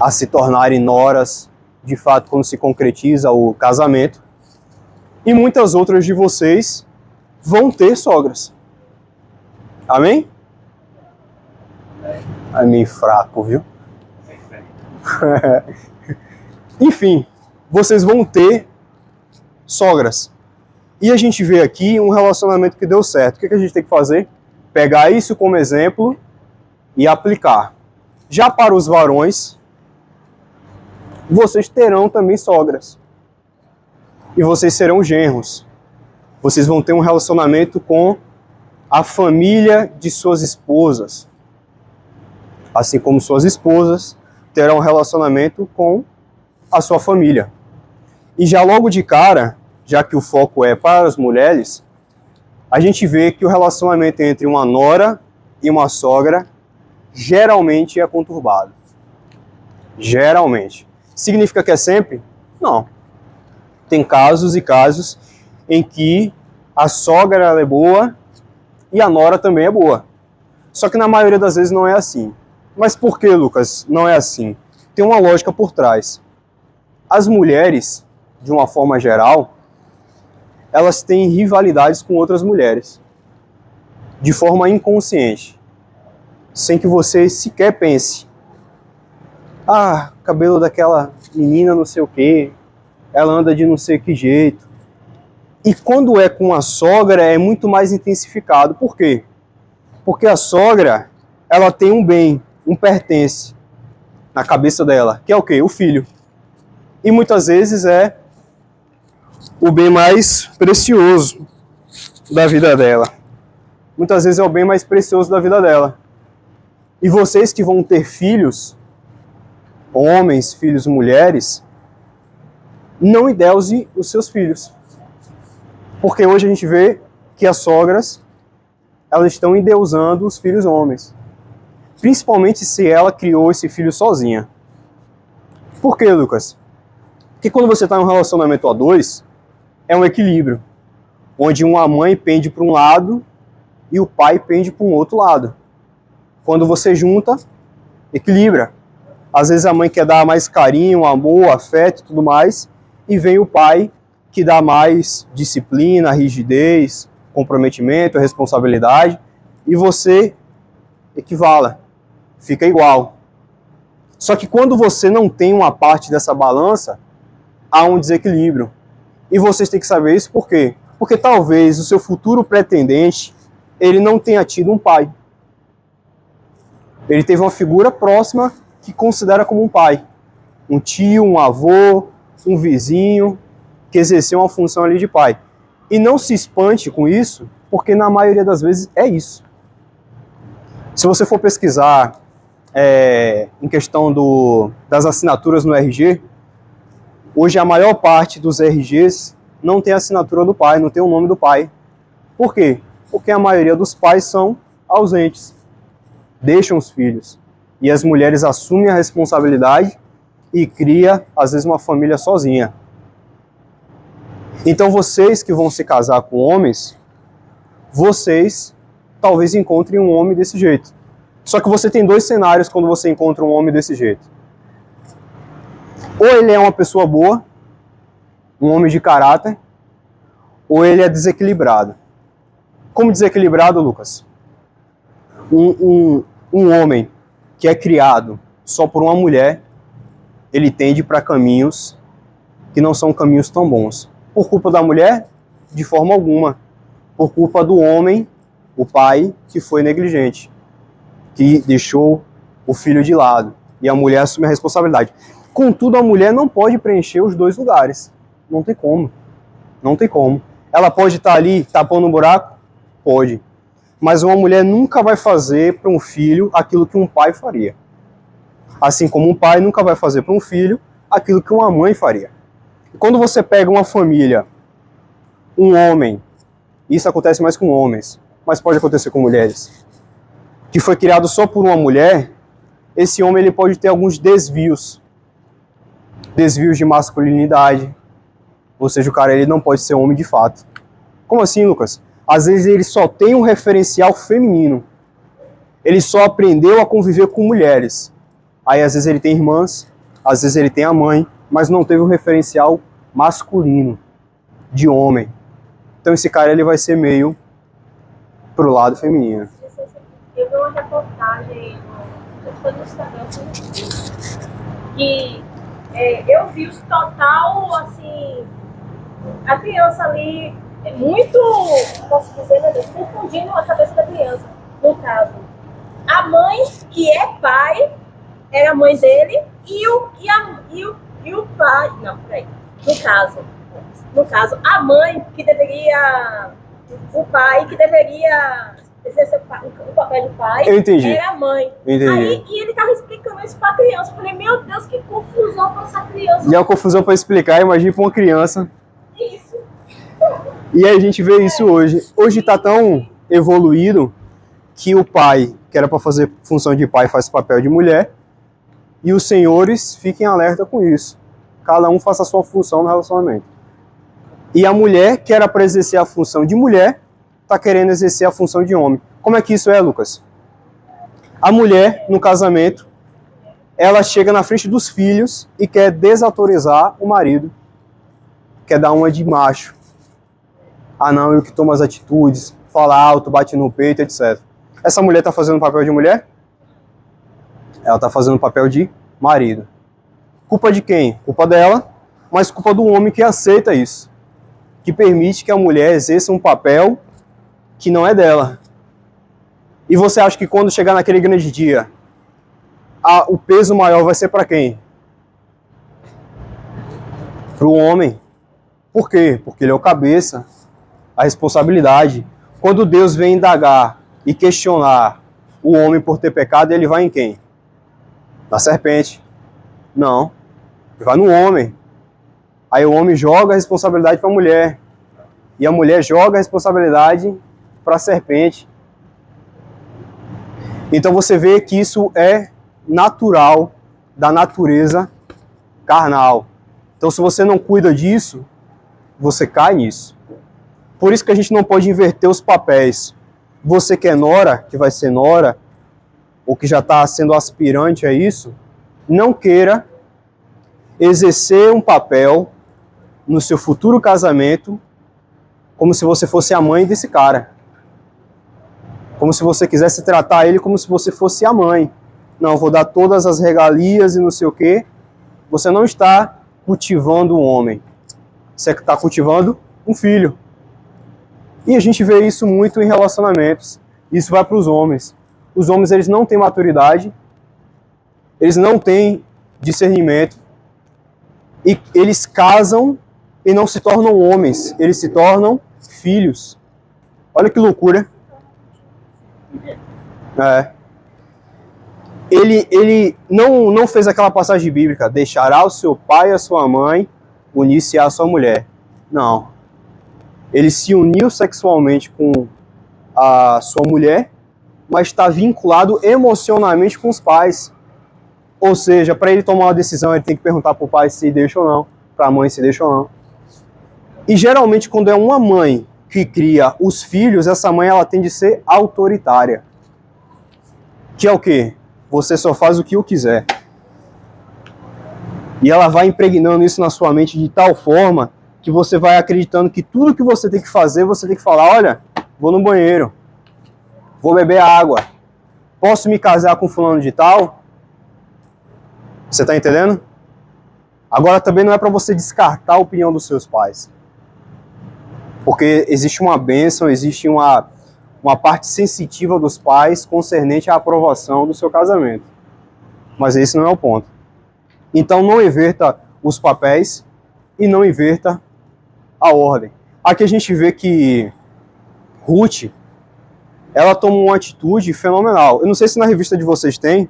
a se tornarem noras, de fato, quando se concretiza o casamento. E muitas outras de vocês vão ter sogras. Amém? É meio fraco, viu? Enfim, vocês vão ter sogras. E a gente vê aqui um relacionamento que deu certo. O que a gente tem que fazer? Pegar isso como exemplo e aplicar. Já para os varões, vocês terão também sogras. E vocês serão genros. Vocês vão ter um relacionamento com a família de suas esposas. Assim como suas esposas terão um relacionamento com a sua família. E já logo de cara, já que o foco é para as mulheres, a gente vê que o relacionamento entre uma nora e uma sogra geralmente é conturbado. Geralmente. Significa que é sempre? Não. Tem casos e casos em que a sogra ela é boa e a nora também é boa. Só que na maioria das vezes não é assim. Mas por que, Lucas, não é assim? Tem uma lógica por trás. As mulheres, de uma forma geral, elas têm rivalidades com outras mulheres. De forma inconsciente. Sem que você sequer pense. Ah, cabelo daquela menina não sei o quê. Ela anda de não sei que jeito. E quando é com a sogra, é muito mais intensificado. Por quê? Porque a sogra, ela tem um bem, um pertence na cabeça dela, que é o quê? O filho. E muitas vezes é o bem mais precioso da vida dela. Muitas vezes é o bem mais precioso da vida dela. E vocês que vão ter filhos, homens, filhos, mulheres, não endeuse os seus filhos. Porque hoje a gente vê que as sogras, elas estão endeusando os filhos homens. Principalmente se ela criou esse filho sozinha. Por quê, Lucas? Porque quando você está em um relacionamento a dois, é um equilíbrio. Onde uma mãe pende para um lado e o pai pende para um outro lado. Quando você junta, equilibra. Às vezes a mãe quer dar mais carinho, amor, afeto e tudo mais, e vem o pai que dá mais disciplina, rigidez, comprometimento, responsabilidade, e você equivala, fica igual. Só que quando você não tem uma parte dessa balança, há um desequilíbrio. E vocês têm que saber isso por quê? Porque talvez o seu futuro pretendente, ele não tenha tido um pai. Ele teve uma figura próxima que considera como um pai. Um tio, um avô, um vizinho, que exerceu uma função ali de pai. E não se espante com isso, porque na maioria das vezes é isso. Se você for pesquisar em questão das assinaturas no RG, hoje a maior parte dos RGs não tem a assinatura do pai, não tem o nome do pai. Por quê? Porque a maioria dos pais são ausentes, deixam os filhos. E as mulheres assumem a responsabilidade e cria, às vezes, uma família sozinha. Então vocês que vão se casar com homens, vocês talvez encontrem um homem desse jeito. Só que você tem dois cenários quando você encontra um homem desse jeito. Ou ele é uma pessoa boa, um homem de caráter, ou ele é desequilibrado. Como desequilibrado, Lucas? Um homem que é criado só por uma mulher, ele tende para caminhos que não são caminhos tão bons. Por culpa da mulher? De forma alguma. Por culpa do homem, o pai, que foi negligente, que deixou o filho de lado. E a mulher assume a responsabilidade. Contudo, a mulher não pode preencher os dois lugares. Não tem como. Não tem como. Ela pode estar ali tapando um buraco? Pode. Mas uma mulher nunca vai fazer para um filho aquilo que um pai faria. Assim como um pai nunca vai fazer para um filho aquilo que uma mãe faria. E quando você pega uma família, um homem, isso acontece mais com homens, mas pode acontecer com mulheres, que foi criado só por uma mulher, esse homem ele pode ter alguns desvios de masculinidade, ou seja, o cara ele não pode ser homem de fato. Como assim, Lucas? Às vezes ele só tem um referencial feminino, ele só aprendeu a conviver com mulheres, Aí às vezes ele tem irmãs, às vezes ele tem a mãe, mas não teve um referencial masculino, de homem. Então esse cara ele vai ser meio pro lado feminino. Eu vi uma reportagem no Instagram que eu vi o total, assim, a criança ali muito, posso dizer, meu Deus, confundindo a cabeça da criança. No caso, a mãe, que é pai, era a mãe dele, e o pai, não, peraí, no caso, a mãe que deveria, o pai que deveria exercer o papel de pai, Eu entendi. era a mãe. Entendi. Aí, e ele tava explicando isso pra criança. Eu falei, meu Deus, que confusão pra essa criança. E é uma confusão para explicar, imagine para uma criança. Isso. E aí a gente vê isso hoje. Hoje está tão evoluído que o pai, que era para fazer função de pai, faz papel de mulher. E os senhores fiquem alerta com isso. Cada um faça a sua função no relacionamento. E a mulher, que era para exercer a função de mulher, está querendo exercer a função de homem. Como é que isso é, Lucas? A mulher, no casamento, ela chega na frente dos filhos e quer desautorizar o marido. Quer dar uma de macho. Ah não, eu que tomo as atitudes, fala alto, bate no peito, etc. Essa mulher está fazendo o papel de mulher? Ela está fazendo o papel de marido. Culpa de quem? Culpa dela, mas culpa do homem que aceita isso. Que permite que a mulher exerça um papel que não é dela. E você acha que quando chegar naquele grande dia, o peso maior vai ser para quem? Para o homem. Por quê? Porque ele é o cabeça, a responsabilidade. Quando Deus vem indagar e questionar o homem por ter pecado, ele vai em quem? Na serpente. Não. Ele vai no homem. Aí o homem joga a responsabilidade para a mulher. E a mulher joga a responsabilidade para a serpente. Então você vê que isso é natural da natureza carnal. Então se você não cuida disso, você cai nisso. Por isso que a gente não pode inverter os papéis. Você que é nora, que vai ser nora, ou que já está sendo aspirante a isso, não queira exercer um papel no seu futuro casamento como se você fosse a mãe desse cara. Como se você quisesse tratar ele como se você fosse a mãe. Não, vou dar todas as regalias e não sei o quê. Você não está cultivando um homem. Você está cultivando um filho. E a gente vê isso muito em relacionamentos. Isso vai para os homens. Os homens, eles não têm maturidade, eles não têm discernimento, e eles casam e não se tornam homens, eles se tornam filhos. Olha que loucura. Ele não fez aquela passagem bíblica, deixará o seu pai e a sua mãe, unir-se à sua mulher. Não. Ele se uniu sexualmente com a sua mulher, mas está vinculado emocionalmente com os pais. Ou seja, para ele tomar uma decisão, ele tem que perguntar para o pai se deixa ou não, para a mãe se deixa ou não. E geralmente, quando é uma mãe que cria os filhos, essa mãe ela tende a ser autoritária. Que é o quê? Você só faz o que eu quiser. E ela vai impregnando isso na sua mente de tal forma que você vai acreditando que tudo que você tem que fazer, você tem que falar, olha, vou no banheiro, vou beber água, posso me casar com fulano de tal? Você está entendendo? Agora também não é para você descartar a opinião dos seus pais. Porque existe uma bênção, existe uma parte sensitiva dos pais concernente à aprovação do seu casamento. Mas esse não é o ponto. Então não inverta os papéis e não inverta a ordem. Aqui a gente vê que Ruth, ela tomou uma atitude fenomenal. Eu não sei se na revista de vocês tem,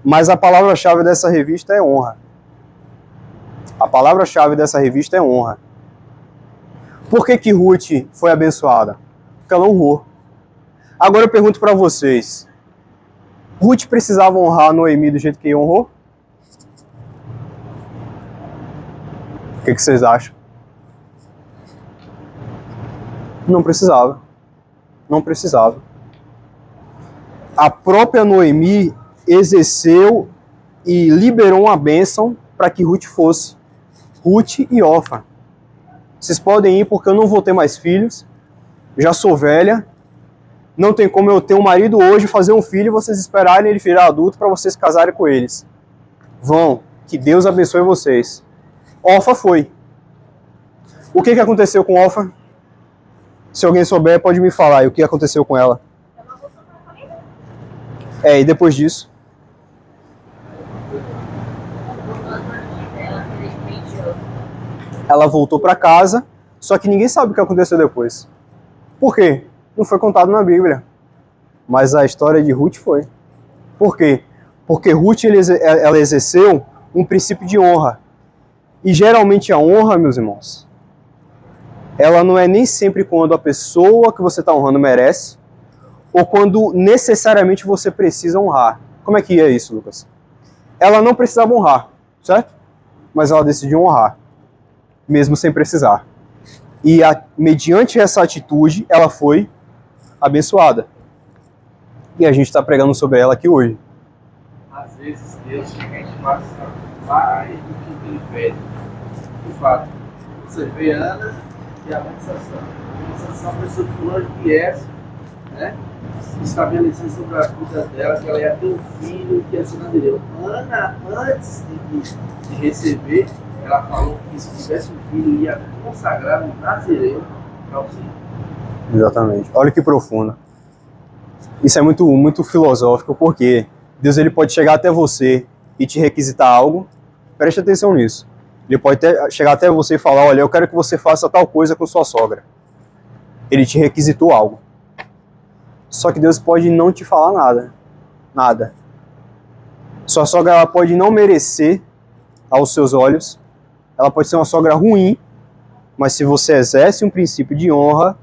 mas a palavra-chave dessa revista é honra. A palavra-chave dessa revista é honra. Por que Ruth foi abençoada? Porque ela honrou. Agora eu pergunto para vocês, Ruth precisava honrar Noemi do jeito que honrou? O que vocês acham? Não precisava. Não precisava. A própria Noemi exerceu e liberou uma bênção para que Ruth fosse. Ruth e Orfa. Vocês podem ir porque eu não vou ter mais filhos, já sou velha, não tem como eu ter um marido hoje, fazer um filho e vocês esperarem ele virar adulto para vocês casarem com eles. Vão, que Deus abençoe vocês. Orfa foi. O que aconteceu com Orfa? Se alguém souber, pode me falar aí o que aconteceu com ela. E depois disso? Ela voltou para casa, só que ninguém sabe o que aconteceu depois. Por quê? Não foi contado na Bíblia. Mas a história de Ruth foi. Por quê? Porque Ruth ela exerceu um princípio de honra. E geralmente a honra, meus irmãos, ela não é nem sempre quando a pessoa que você está honrando merece, ou quando necessariamente você precisa honrar. Como é que é isso, Lucas? Ela não precisava honrar, certo? Mas ela decidiu honrar, mesmo sem precisar. E mediante essa atitude, ela foi abençoada. E a gente está pregando sobre ela aqui hoje. Às vezes Deus quer te passar mais do que ele pede. De fato, você vê Ana e a mãe de Sansão. A Sansão é uma pessoa que falou de Pies, né? Estabeleceu sobre a vida dela que ela ia ter um filho que ia ser nazireu. Ana, antes de receber, ela falou que se tivesse um filho, ia consagrar um nazireu para o Senhor. Exatamente. Olha que profundo. Isso é muito, muito filosófico, porque Deus ele pode chegar até você e te requisitar algo. Preste atenção nisso. Ele pode chegar até você e falar, olha, eu quero que você faça tal coisa com sua sogra. Ele te requisitou algo. Só que Deus pode não te falar nada. Nada. Sua sogra ela pode não merecer aos seus olhos. Ela pode ser uma sogra ruim, mas se você exerce um princípio de honra,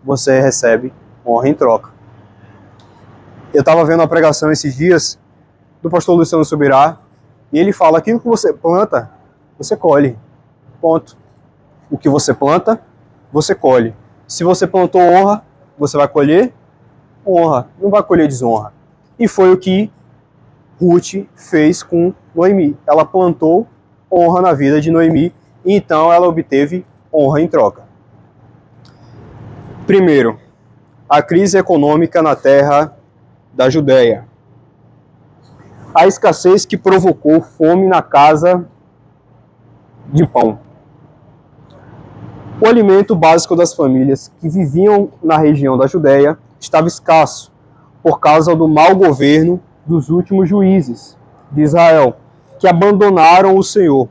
você recebe honra em troca. Eu estava vendo uma pregação esses dias do pastor Luciano Subirá, e ele fala, aquilo que você planta, você colhe. Ponto. O que você planta, você colhe. Se você plantou honra, você vai colher honra, não vai colher desonra. E foi o que Ruth fez com Noemi. Ela plantou honra na vida de Noemi, e então ela obteve honra em troca. Primeiro, a crise econômica na terra da Judéia. A escassez que provocou fome na casa de pão. O alimento básico das famílias que viviam na região da Judéia estava escasso por causa do mau governo dos últimos juízes de Israel, que abandonaram o Senhor.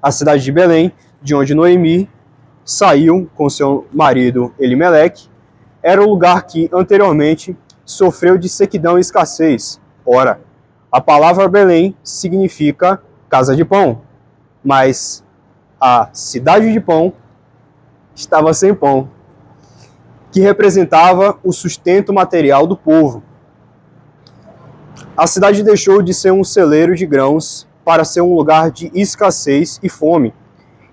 A cidade de Belém, de onde Noemi saiu com seu marido Elimeleque, era o lugar que anteriormente sofreu de sequidão e escassez. Ora, a palavra Belém significa casa de pão, mas a cidade de pão estava sem pão, que representava o sustento material do povo. A cidade deixou de ser um celeiro de grãos para ser um lugar de escassez e fome,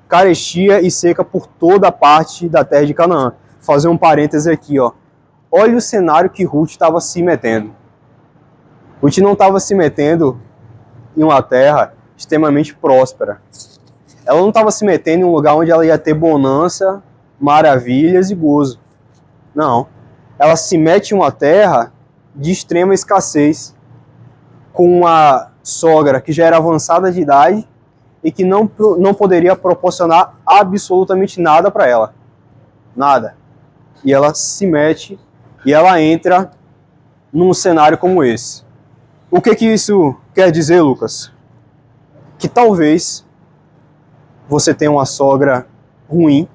carestia e seca por toda a parte da terra de Canaã. Vou fazer um parêntese aqui, ó. Olha o cenário que Ruth estava se metendo. Ruth não estava se metendo em uma terra extremamente próspera. Ela não estava se metendo em um lugar onde ela ia ter bonança, maravilhas e gozo. Não. Ela se mete em uma terra de extrema escassez, com uma sogra que já era avançada de idade e que não poderia proporcionar absolutamente nada para ela. Nada. E ela se mete e ela entra num cenário como esse. O que isso quer dizer, Lucas? Que talvez você tenha uma sogra ruim,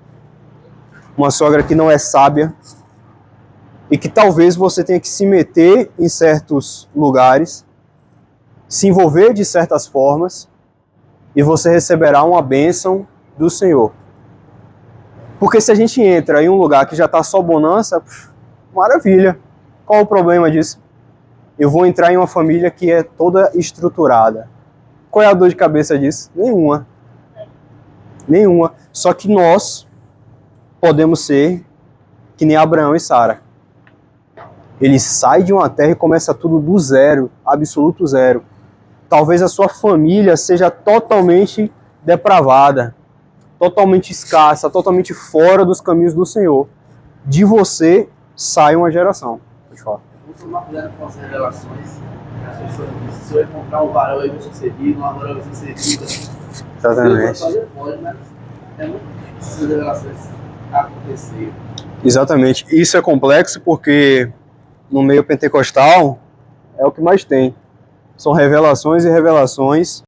uma sogra que não é sábia, e que talvez você tenha que se meter em certos lugares, se envolver de certas formas, e você receberá uma bênção do Senhor. Porque se a gente entra em um lugar que já está só bonança, maravilha. Qual o problema disso? Eu vou entrar em uma família que é toda estruturada. Qual é a dor de cabeça disso? Nenhuma. Nenhuma. Só que nós podemos ser que nem Abraão e Sara. Ele sai de uma terra e começa tudo do zero, absoluto zero. talvez a sua família seja totalmente depravada, totalmente escassa, totalmente fora dos caminhos do Senhor. De você sai uma geração. Pode falar. Vamos tomar cuidado com as revelações. As pessoas dizem, se eu encontrar um varão aí bem-sucedido, uma varão bem-sucedida. Exatamente. Pode, mas é muito difícil essas revelações acontecerem. Exatamente. Isso é complexo porque no meio pentecostal é o que mais tem. São revelações e revelações